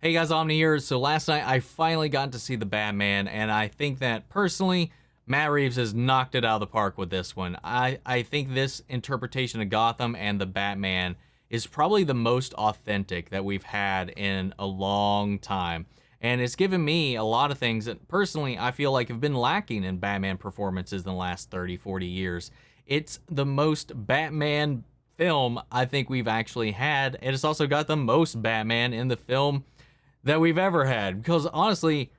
Hey guys, Omni here. So last night I finally got to see the Batman, and I think that personally, Matt Reeves has knocked it out of the park with this one. I think this interpretation of Gotham and the Batman is probably the most authentic that we've had in a long time. And it's given me a lot of things that personally I feel like have been lacking in Batman performances in the last 30, 40 years. It's the most Batman film I think we've actually had, and it's also got the most Batman in the film that we've ever had, because honestly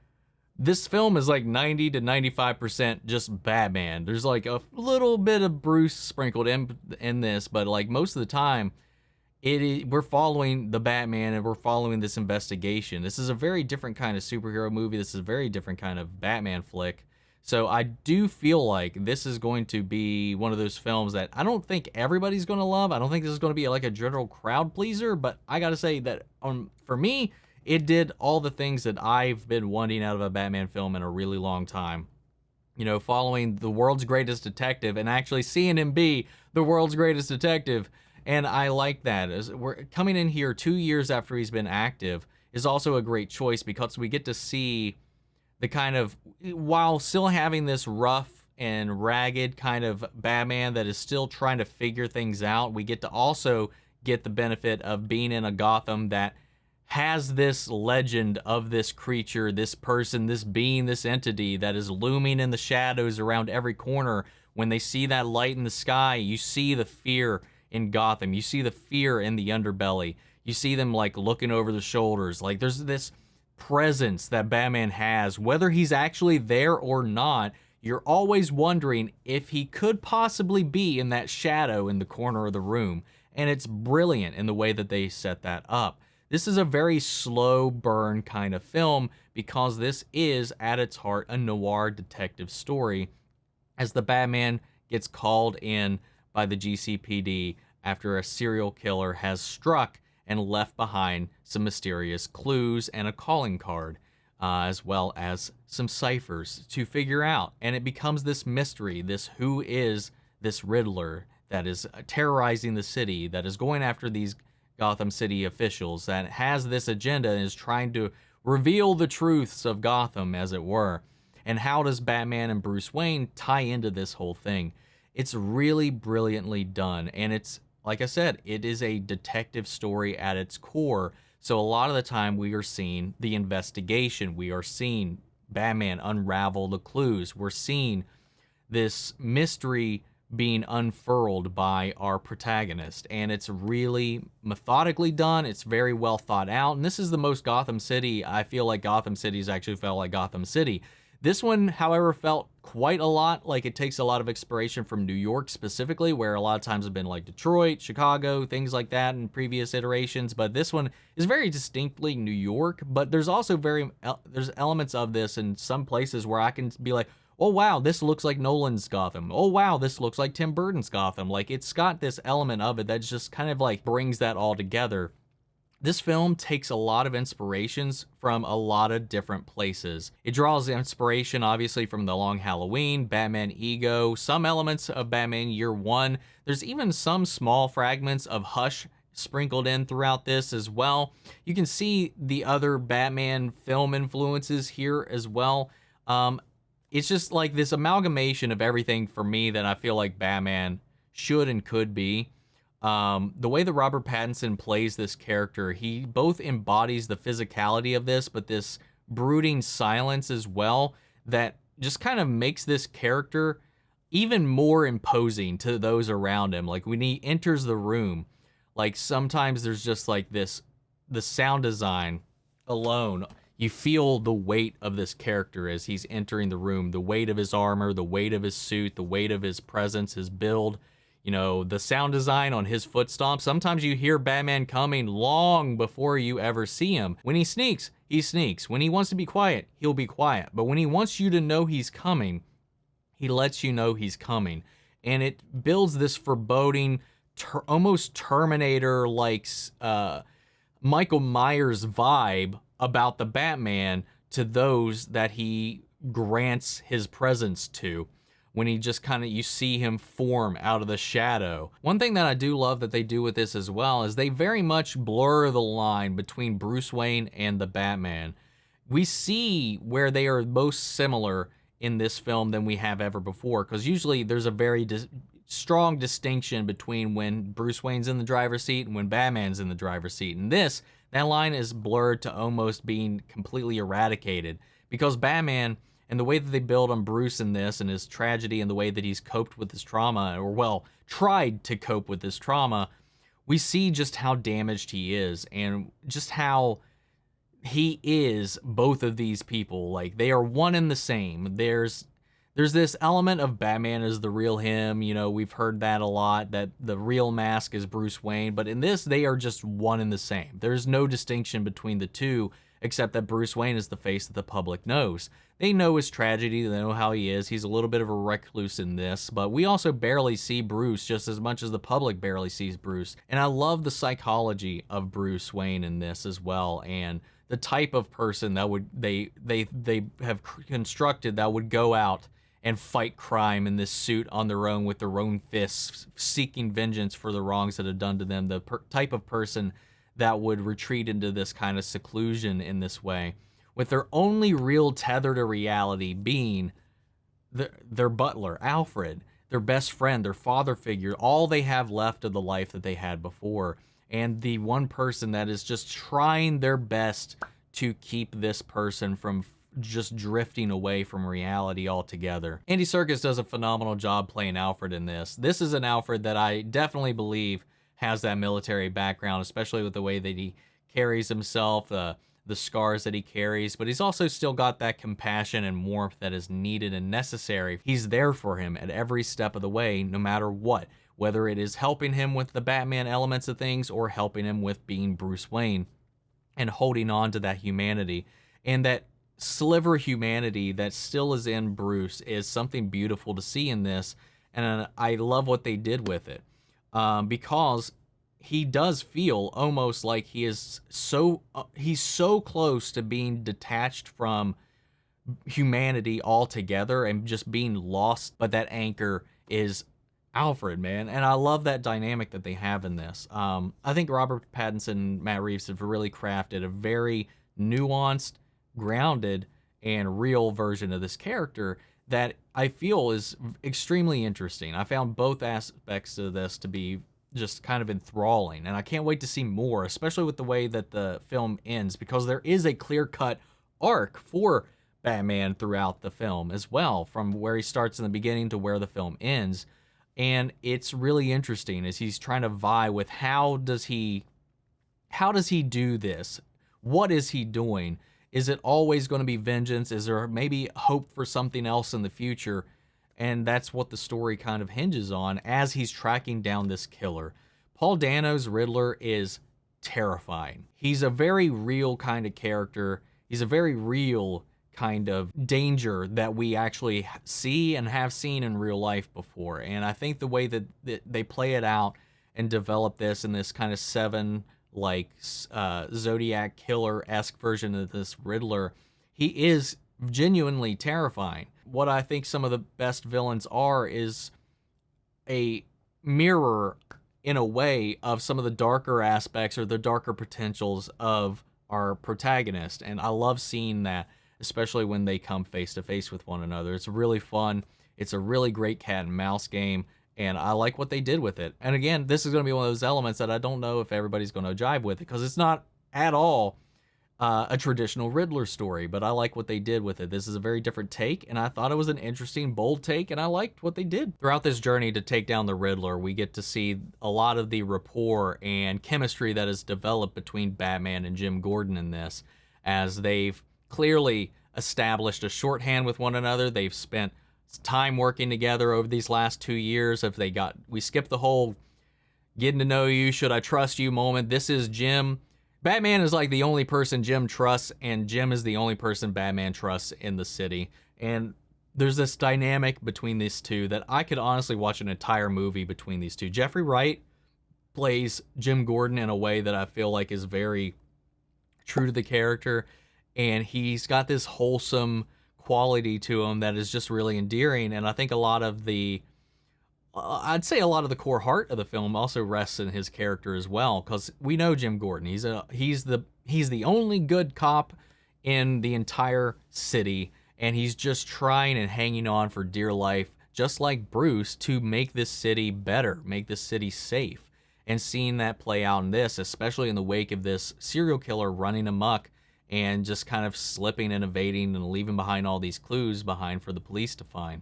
this film is like 90 to 95% just Batman. There's like a little bit of Bruce sprinkled in this, but like most of the time we're following the Batman and we're following this investigation. This is a very different kind of superhero movie. This is a very different kind of Batman flick. So I do feel like this is going to be one of those films that I don't think everybody's going to love. I don't think this is going to be like a general crowd pleaser, but I got to say that for me, it did all the things that I've been wanting out of a Batman film in a really long time. You know, following the world's greatest detective and actually seeing him be the world's greatest detective. And I like that. As we're coming in here 2 years after he's been active is also a great choice, because we get to see the kind of, while still having this rough and ragged kind of Batman that is still trying to figure things out, we get to also get the benefit of being in a Gotham that has this legend of this creature, this person, this being, this entity that is looming in the shadows around every corner. When they see that light in the sky, you see the fear in Gotham. You see the fear in the underbelly. You see them like looking over the shoulders. Like there's this presence that Batman has, whether he's actually there or not. You're always wondering if he could possibly be in that shadow in the corner of the room. And it's brilliant in the way that they set that up. This is a very slow burn kind of film, because this is, at its heart, a noir detective story, as the Batman gets called in by the GCPD after a serial killer has struck and left behind some mysterious clues and a calling card, as well as some ciphers to figure out. And it becomes this mystery, this who is this Riddler that is terrorizing the city, that is going after these Gotham City officials, that has this agenda and is trying to reveal the truths of Gotham, as it were. And how does Batman and Bruce Wayne tie into this whole thing? It's really brilliantly done, and it's, like I said, it is a detective story at its core. So a lot of the time we are seeing the investigation, we are seeing Batman unravel the clues, we're seeing this mystery being unfurled by our protagonist, and it's really methodically done. It's very well thought out, and this is the most Gotham City I feel like Gotham City's actually felt like Gotham City. This one, however, felt quite a lot like it takes a lot of inspiration from New York specifically, where a lot of times have been like Detroit, Chicago, things like that in previous iterations. But this one is very distinctly New York, but there's also there's elements of this in some places where I can be like, oh wow, this looks like Nolan's Gotham. Oh wow, this looks like Tim Burton's Gotham. Like, it's got this element of it that just kind of like brings that all together. This film takes a lot of inspirations from a lot of different places. It draws inspiration, obviously, from The Long Halloween, Batman Ego, some elements of Batman Year One. There's even some small fragments of Hush sprinkled in throughout this as well. You can see the other Batman film influences here as well. It's just like this amalgamation of everything for me that I feel like Batman should and could be. The way that Robert Pattinson plays this character, he both embodies the physicality of this, but this brooding silence as well, that just kind of makes this character even more imposing to those around him. Like when he enters the room, like sometimes there's just like this, the sound design alone, you feel the weight of this character as he's entering the room, the weight of his armor, the weight of his suit, the weight of his presence, his build. You know, the sound design on his foot stomp. Sometimes you hear Batman coming long before you ever see him. When he sneaks, he sneaks. When he wants to be quiet, he'll be quiet. But when he wants you to know he's coming, he lets you know he's coming. And it builds this foreboding, almost Terminator-like Michael Myers vibe about the Batman to those that he grants his presence to. when he just kind of, you see him form out of the shadow. One thing that I do love that they do with this as well is they very much blur the line between Bruce Wayne and the Batman. We see where they are most similar in this film than we have ever before, because usually there's a very strong distinction between when Bruce Wayne's in the driver's seat and when Batman's in the driver's seat. In this, that line is blurred to almost being completely eradicated, because Batman, and the way that they build on Bruce in this and his tragedy and the way that he's coped with his trauma, or well, tried to cope with his trauma, we see just how damaged he is and just how he is both of these people. Like, they are one and the same. There's this element of Batman is the real him. You know, we've heard that a lot, that the real mask is Bruce Wayne. But in this, they are just one and the same. There's no distinction between the two, except that Bruce Wayne is the face that the public knows. They know his tragedy. They know how he is. He's a little bit of a recluse in this. But we also barely see Bruce just as much as the public barely sees Bruce. And I love the psychology of Bruce Wayne in this as well. And the type of person that would they have constructed that would go out and fight crime in this suit on their own with their own fists, seeking vengeance for the wrongs that are done to them. The type of person that would retreat into this kind of seclusion in this way, with their only real tether to reality being their butler, Alfred, their best friend, their father figure, all they have left of the life that they had before. And the one person that is just trying their best to keep this person from just drifting away from reality altogether. Andy Serkis does a phenomenal job playing Alfred in this. This is an Alfred that I definitely believe has that military background, especially with the way that he carries himself, the scars that he carries, but he's also still got that compassion and warmth that is needed and necessary. He's there for him at every step of the way, no matter what, whether it is helping him with the Batman elements of things or helping him with being Bruce Wayne and holding on to that humanity. And that sliver humanity that still is in Bruce is something beautiful to see in this, and I love what they did with it, because he does feel almost like he is he's so close to being detached from humanity altogether and just being lost, but that anchor is Alfred, man. And I love that dynamic that they have in this. I think Robert Pattinson and Matt Reeves have really crafted a very nuanced, grounded, and real version of this character that I feel is extremely interesting. I found both aspects of this to be just kind of enthralling, and I can't wait to see more, especially with the way that the film ends, because there is a clear-cut arc for Batman throughout the film as well, from where he starts in the beginning to where the film ends. And it's really interesting as he's trying to vie with how does he do this? What is he doing? Is it always going to be vengeance? Is there maybe hope for something else in the future? And that's what the story kind of hinges on as he's tracking down this killer. Paul Dano's Riddler is terrifying. He's a very real kind of character. He's a very real kind of danger that we actually see and have seen in real life before. And I think the way that they play it out and develop this in this kind of seven, like Zodiac Killer-esque version of this Riddler, he is genuinely terrifying. What I think some of the best villains are is a mirror, in a way, of some of the darker aspects or the darker potentials of our protagonist. And I love seeing that, especially when they come face to face with one another. It's really fun. It's a really great cat and mouse game, and I like what they did with it. And again, this is going to be one of those elements that I don't know if everybody's going to jive with it, because it's not at all a traditional Riddler story, but I like what they did with it. This is a very different take, and I thought it was an interesting, bold take, and I liked what they did. Throughout this journey to take down the Riddler, we get to see a lot of the rapport and chemistry that is developed between Batman and Jim Gordon in this, as they've clearly established a shorthand with one another. They've spent time working together over these last 2 years. We skipped the whole getting to know you, should I trust you moment. This is Jim. Batman is like the only person Jim trusts, and Jim is the only person Batman trusts in the city. And there's this dynamic between these two that I could honestly watch an entire movie between these two. Jeffrey Wright plays Jim Gordon in a way that I feel like is very true to the character, and he's got this wholesome quality to him that is just really endearing. And I think a lot of the I'd say a lot of the core heart of the film also rests in his character as well, because we know Jim Gordon. He's the only good cop in the entire city, and he's just trying and hanging on for dear life, just like Bruce, to make this city better, make this city safe. And seeing that play out in this, especially in the wake of this serial killer running amok and just kind of slipping and evading and leaving behind all these clues behind for the police to find.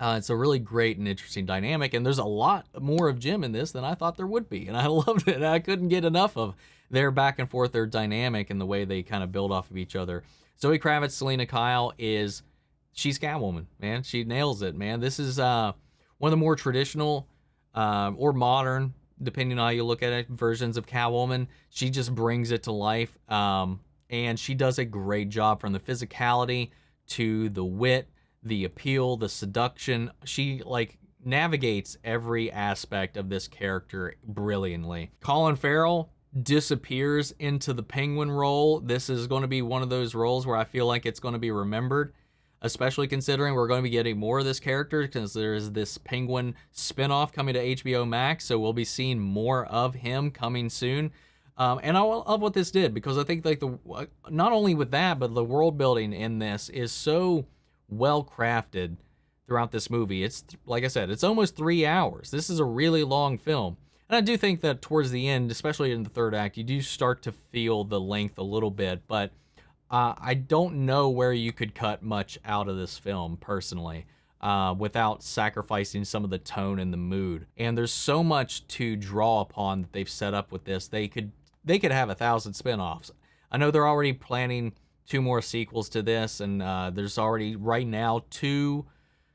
It's a really great and interesting dynamic, and there's a lot more of Jim in this than I thought there would be, and I loved it. I couldn't get enough of their back and forth, their dynamic, and the way they kind of build off of each other. Zoe Kravitz, Selena Kyle, she's Catwoman, man. She nails it, man. This is one of the more traditional or modern, depending on how you look at it, versions of Catwoman. She just brings it to life, and she does a great job, from the physicality to the wit, the appeal, the seduction. She navigates every aspect of this character brilliantly. Colin Farrell disappears into the Penguin role. This is going to be one of those roles where I feel like it's going to be remembered, especially considering we're going to be getting more of this character, because there's this Penguin spinoff coming to HBO Max, so we'll be seeing more of him coming soon. And I love what this did, because I think not only with that, but the world building in this is so well crafted throughout this movie. It's, like I said, it's almost 3 hours. This is a really long film. And I do think that towards the end, especially in the third act, you do start to feel the length a little bit, but I don't know where you could cut much out of this film, personally, without sacrificing some of the tone and the mood. And there's so much to draw upon that they've set up with this. They could have 1,000 spinoffs. I know they're already planning 2 more sequels to this, and there's already right now 2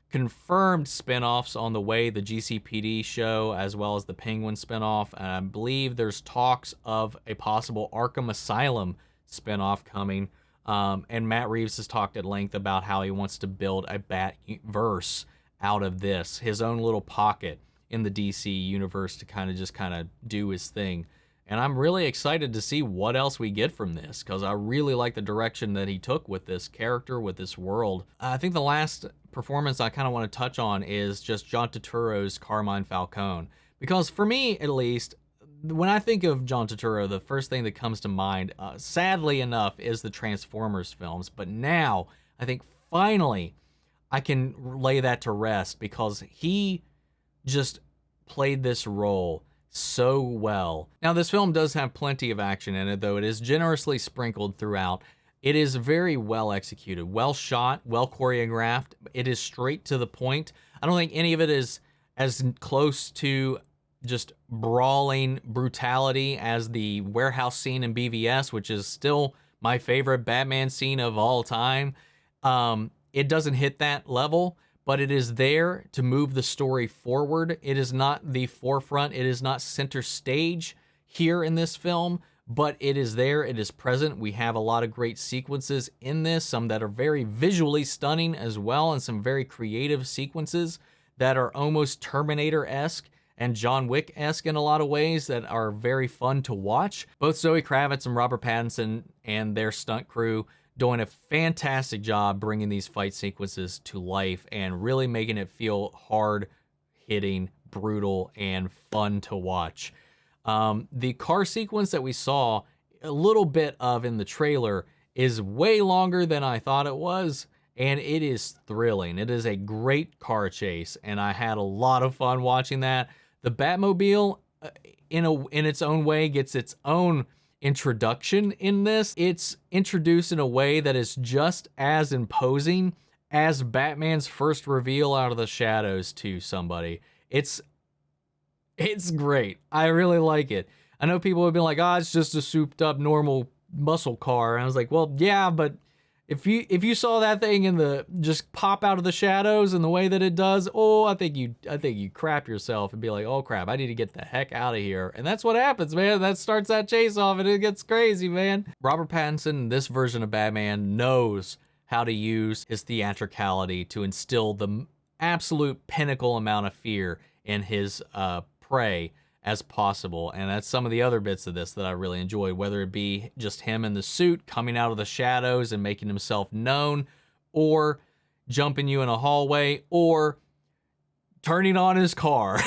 confirmed spinoffs on the way, the GCPD show as well as the Penguin spinoff. And I believe there's talks of a possible Arkham Asylum spinoff coming. And Matt Reeves has talked at length about how he wants to build a Bat-verse out of this, his own little pocket in the DC universe to kind of do his thing. And I'm really excited to see what else we get from this, because I really like the direction that he took with this character, with this world. I think the last performance I kind of want to touch on is just John Turturro's Carmine Falcone. Because for me, at least, when I think of John Turturro, the first thing that comes to mind, sadly enough, is the Transformers films. But now, I think finally, I can lay that to rest, because he just played this role so well. Now, this film does have plenty of action in it, though it is generously sprinkled throughout. It is very well executed, well shot, well choreographed. It is straight to the point. I don't think any of it is as close to just brawling brutality as the warehouse scene in BVS, which is still my favorite Batman scene of all time. It doesn't hit that level, but it is there to move the story forward. It is not the forefront. It is not center stage here in this film, but it is there. It is present. We have a lot of great sequences in this, some that are very visually stunning as well, and some very creative sequences that are almost Terminator-esque and John Wick-esque in a lot of ways that are very fun to watch. Both Zoe Kravitz and Robert Pattinson and their stunt crew doing a fantastic job bringing these fight sequences to life and really making it feel hard-hitting, brutal, and fun to watch. The car sequence that we saw a little bit of in the trailer is way longer than I thought it was, and it is thrilling. It is a great car chase, and I had a lot of fun watching that. The Batmobile, in its own way, gets its own introduction in this. It's introduced in a way that is just as imposing as Batman's first reveal out of the shadows to somebody. It's great. I really like it. I know people have been like, it's just a souped up normal muscle car. And I was like, well, yeah, but if you saw that thing just pop out of the shadows and the way that it does, I think you crap yourself and be like, oh crap, I need to get the heck out of here. And that's what happens, man. That starts that chase off and it gets crazy, man. Robert Pattinson, this version of Batman, knows how to use his theatricality to instill the absolute pinnacle amount of fear in his prey as possible. And that's some of the other bits of this that I really enjoy, whether it be just him in the suit coming out of the shadows and making himself known, or jumping you in a hallway, or turning on his car.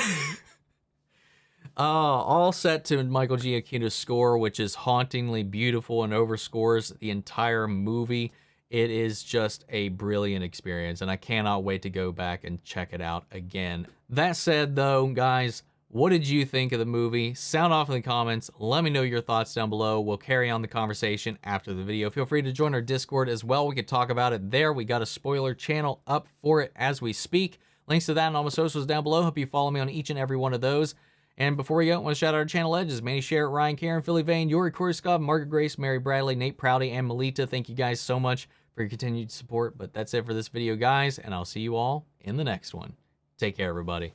All set to Michael Giacchino's score, which is hauntingly beautiful and overscores the entire movie. It is just a brilliant experience, and I cannot wait to go back and check it out again. That said, though, guys, what did you think of the movie? Sound off in the comments. Let me know your thoughts down below. We'll carry on the conversation after the video. Feel free to join our Discord as well. We could talk about it there. We got a spoiler channel up for it as we speak. Links to that and all my socials down below. Hope you follow me on each and every one of those. And before we go, I want to shout out our channel edges: Manny Sherritt, Ryan Karen, Philly Vane, Yori Korskov, Margaret Grace, Mary Bradley, Nate Prouty, and Melita. Thank you guys so much for your continued support. But that's it for this video, guys, and I'll see you all in the next one. Take care, everybody.